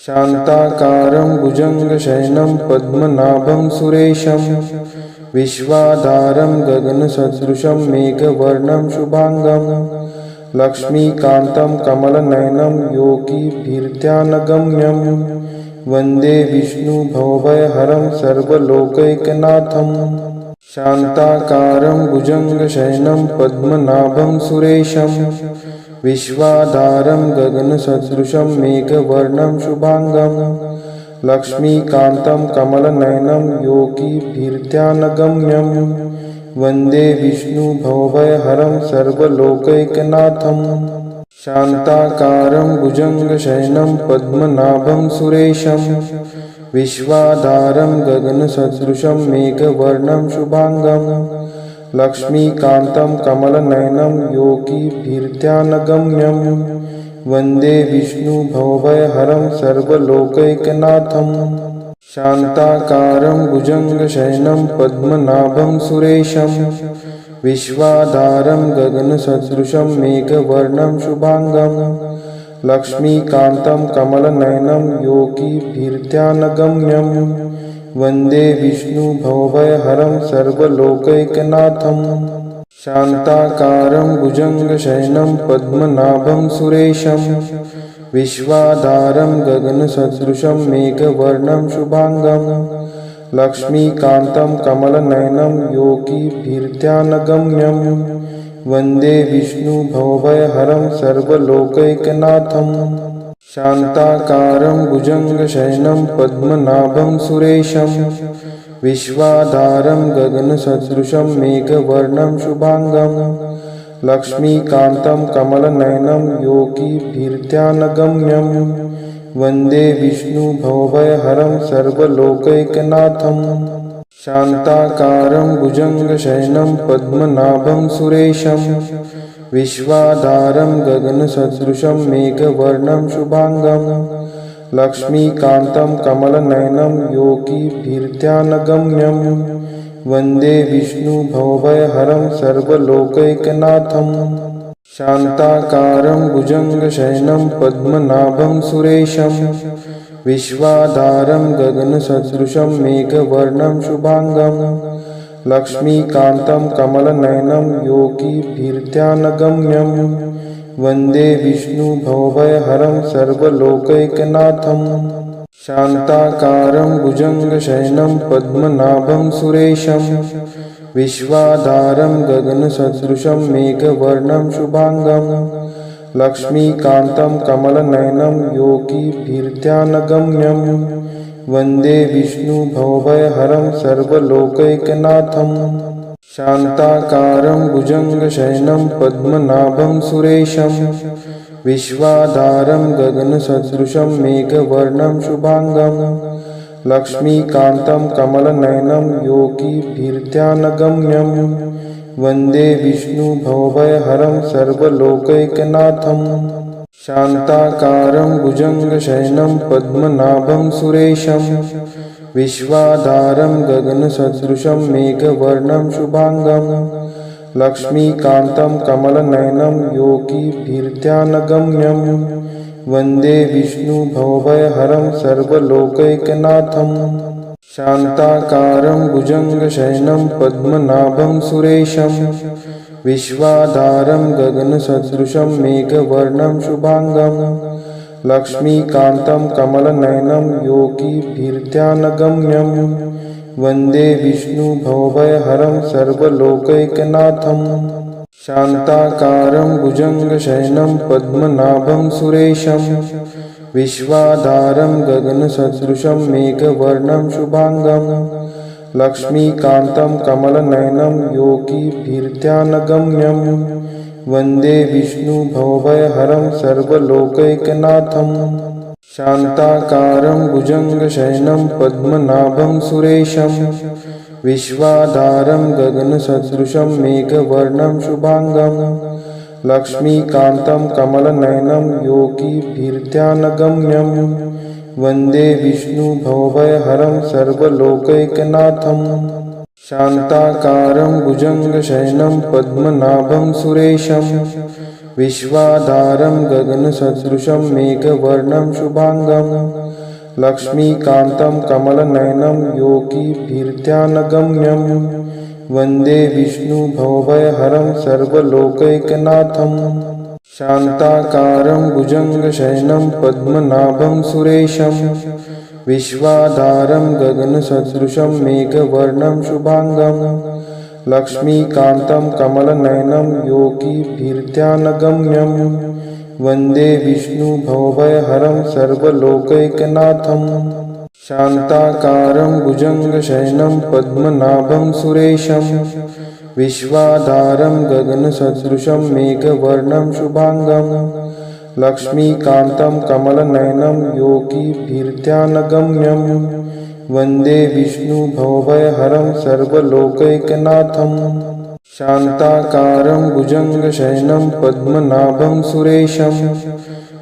शान्ताकारं भुजङ्गशयनं पद्मनाभं सुरेशं विश्वाधारं गगनसदृशं मेघवर्णं शुभांगं लक्ष्मीकान्तं कमलनयनं योगिभिर्ध्यानगम्यं वन्दे विष्णुभवभयहरं सर्वलोकैकनाथं शान्ताकारं भुजङ्गशयनं पद्मनाभं सुरेशं विश्वाधारं गगनसदृशं मेघवर्णं शुभांगं लक्ष्मीकान्तं कमलनयनं योगिभिर्ध्यानगम्यं वन्दे विष्णुभवभयहरं सर्वलोकैकनाथं शान्ताकारं भुजङ्गशयनं पद्मनाभं सुरेशं विश्वाधारं गगनसदृशं मेघवर्णं शुभांगं लक्ष्मीकान्तं कमलनयनं योगिभिर्ध्यानगम्यं वन्दे विष्णुभवभयहरं सर्वलोकैकनाथं शान्ताकारं भुजङ्गशयनं पद्मनाभं सुरेशं विश्वाधारं गगनसदृशं मेघवर्णं शुभांगं लक्ष्मीकान्तं कमलनयनं योगिभिर्ध्यानगम्यं वन्दे विष्णुभवभयहरं सर्वलोकैकनाथं शान्ताकारं भुजङ्गशयनं पद्मनाभं सुरेशं विश्वाधारं गगनसदृशं मेघवर्णं शुभांगं लक्ष्मीकान्तं कमलनयनं योगिभिर्ध्यानगम्यं वन्दे विष्णुभवभयहरं सर्वलोकैकनाथं शान्ताकारं भुजङ्गशयनं पद्मनाभं सुरेशं विश्वाधारं गगनसदृशं मेघवर्णं शुभांगं लक्ष्मीकान्तं कमलनयनं योगिभिर्ध्यानगम्यं वन्दे विष्णुभवभयहरं सर्वलोकैकनाथं शान्ताकारं भुजङ्गशयनं पद्मनाभं सुरेशं विश्वाधारं गगनसदृशं मेघवर्णं शुभांगं लक्ष्मीकान्तं कमलनयनं योगिभिर्ध्यानगम्यं वन्दे विष्णुभवभयहरं सर्वलोकैकनाथं शान्ताकारं भुजङ्गशयनं पद्मनाभं सुरेशं विश्वाधारं गगनसदृशं मेघवर्णं शुभांगं लक्ष्मीकान्तं कमलनयनं योगिभिर्ध्यानगम्यं वन्दे विष्णुभवभयहरं सर्वलोकैकनाथं शान्ताकारं भुजङ्गशयनं पद्मनाभं सुरेशं विश्वाधारं गगनसदृशं मेघवर्णं शुभांगं लक्ष्मीकान्तं कमलनयनं योगिभिर्ध्यानगम्यं वन्दे विष्णुभवभयहरं सर्वलोकैकनाथं शान्ताकारं भुजङ्गशयनं पद्मनाभं सुरेशं विश्वाधारं गगनसदृशं मेघवर्णं शुभांगं लक्ष्मीकान्तं कमलनयनं योगिभिर्ध्यानगम्यं वन्दे विष्णुभवभयहरं सर्वलोकैकनाथं शान्ताकारं भुजङ्गशयनं पद्मनाभं सुरेशं विश्वाधारं गगनसदृशं मेघवर्णं शुभांगं लक्ष्मीकान्तं कमलनयनं योगिभिर्ध्यानगम्यं वन्दे विष्णुभवभयहरं सर्वलोकैकनाथं शान्ताकारं भुजङ्गशयनं पद्मनाभं सुरेशं विश्वाधारं गगनसदृशं मेघवर्णं शुभांगं लक्ष्मीकान्तं कमलनयनं योगिभिर्ध्यानगम्यं वन्दे विष्णुभवभयहरं सर्वलोकैकनाथं शान्ताकारं भुजङ्गशयनं पद्मनाभं सुरेशं विश्वाधारं गगनसदृशं मेघवर्णं शुभांगं लक्ष्मीकान्तं कमलनयनं योगिभिर्ध्यानगम्यं वन्दे विष्णुभवभयहरं सर्वलोकैकनाथं शान्ताकारं भुजङ्गशयनं पद्मनाभं सुरेशं विश्वाधारं गगनसदृशं मेघवर्णं शुभांगं लक्ष्मीकान्तं कमलनयनं योगिभिर्ध्यानगम्यं वन्दे विष्णुभवभयहरं सर्वलोकैकनाथं शान्ताकारं भुजङ्गशयनं पद्मनाभं सुरेशं विश्वाधारं गगनसदृशं मेघवर्णं शुभांगं लक्ष्मीकान्तं कमलनयनं योगिभिर्ध्यानगम्यं वन्दे विष्णुभवभयहरं सर्वलोकैकनाथं शान्ताकारं भुजङ्गशयनं पद्मनाभं सुरेशं विश्वाधारं गगनसदृशं मेघवर्णं शुभांगं लक्ष्मीकान्तं कमलनयनं योगिभिर्ध्यानगम्यं वन्दे विष्णुभवभयहरं सर्वलोकैकनाथं शान्ताकारं भुजङ्गशयनं पद्मनाभं सुरेशं विश्वाधारं गगनसदृशं मेघवर्णं शुभांगं लक्ष्मीकान्तं कमलनयनं योगिभिर्ध्यानगम्यं वन्दे विष्णुभवभयहरं सर्वलोकैकनाथं शान्ताकारं भुजङ्गशयनं पद्मनाभं सुरेशं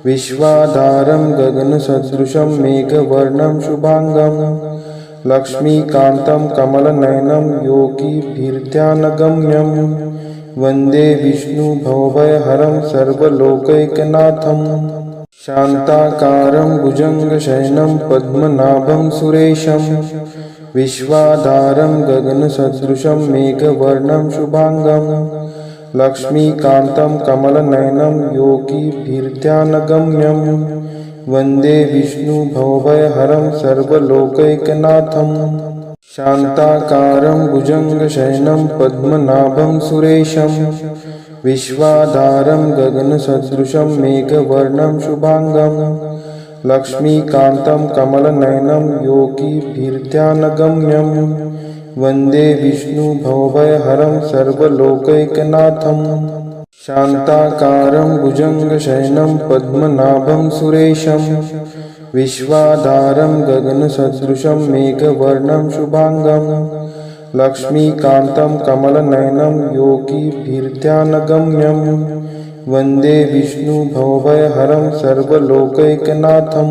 विश्वाधारं गगनसदृशं मेघवर्णं शुभांगं लक्ष्मीकान्तं कमलनयनं योगिभिर्ध्यानगम्यं वन्दे विष्णुभवभयहरं सर्वलोकैकनाथं शान्ताकारं भुजङ्गशयनं पद्मनाभं सुरेशं विश्वाधारं गगनसदृशं मेघवर्णं शुभांगं लक्ष्मीकान्तं कमलनयनं योगिभिर्ध्यानगम्यं वन्दे विष्णुभवभयहरं सर्वलोकैकनाथं शान्ताकारं भुजङ्गशयनं पद्मनाभं सुरेशं विश्वाधारं गगनसदृशं मेघवर्णं शुभांगं लक्ष्मीकान्तं कमलनयनं योगिभिर्ध्यानगम्यं वन्दे विष्णुभवभयहरं सर्वलोकैकनाथं शान्ताकारं भुजङ्गशयनं पद्मनाभं सुरेशं विश्वाधारं गगनसदृशं मेघवर्णं शुभांगं लक्ष्मीकान्तं कमलनयनं योगिभिर्ध्यानगम्यं वन्दे विष्णुभवभयहरं सर्वलोकैकनाथं